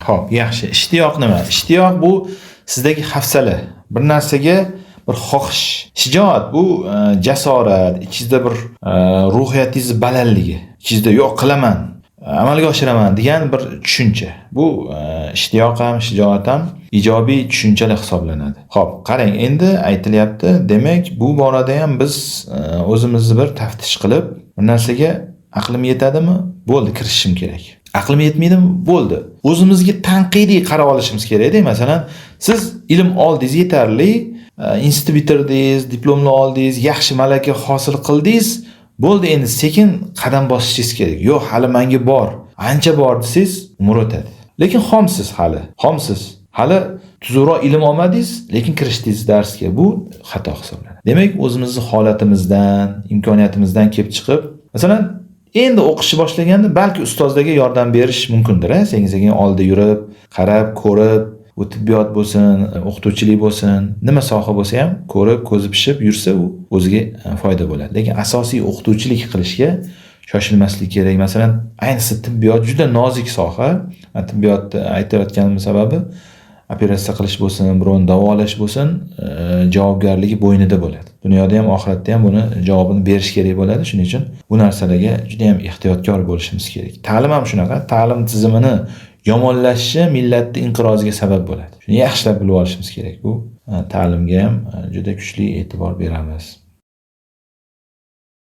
Xo'p, yaxshi. Ishtiyoq nima? Ishtiyoq bu sizdagi hafsala, bir narsaga bir xohish. Shijoat bu jasorat, ichingizda bir ruhiyatingiz balandligi. Ichingizda yo'q qilaman, amalga oshiraman degan bir tushuncha. Bu ishtiyoq ham, shijoat ham ijobiy tushunchalar hisoblanadi. Xo'p, qarang, endi aytilyapti, demak, bu borada ham biz o'zimizni bir taftish qilib, bir narsaga aqlim yetadimi? Bo'ldi, kirishishim kerak. Aqlim yetmaydimi? Bo'ldi. O'zimizga tanqidiy qarab olishimiz kerak-da. Masalan, siz ilm oldingiz yetarli, institut bitirdingiz, diplomni oldingiz, yaxshi malaka hosil qildingiz. Bo'ldi, endi sekin qadam bosishingiz kerak. Yo'q, hali menga bor. Ancha bor desiz, umr o'tadi. Lekin xomsiz hali. Xomsiz. Hali tuzukroq ilm olmadingiz, lekin kirishdingiz darsga. Bu xato hisoblanadi. Demak, o'zimizning holatimizdan, imkoniyatimizdan kelib chiqib, masalan, endi o'qishni boshlaganda balki ustozlarga yordam berish mumkindir, sekin-sekin oldi yurib, qarab, ko'rib, u tibbiyot bo'lsin, o'qituvchilik bo'lsin, nima soha bo'lsa ham ko'rib, ko'zi pishib yursa, u o'ziga foyda bo'ladi. Lekin asosiy o'qituvchilik qilishga shoshilmaslik kerak. Masalan, ayniqsa tibbiyot juda nozik soha. Tibbiyotni aytayotganim sababi operatsiya qilish bo'lsin, birovni davolash bo'lsin, javobgarligi bo'ynida bo'ladi. Dunyoda ham, oxiratda ham buni javobini berish kerak bo'ladi. Shuning uchun bu narsalarga juda ham ehtiyotkor bo'lishimiz kerak. Ta'lim ham shunaqa. Ta'lim tizimini yomonlashishi millatning inqiroziga sabab bo'ladi. Shuni yaxshilab bilib olishimiz kerak. Bu ta'limga ham juda kuchli e'tibor beramiz.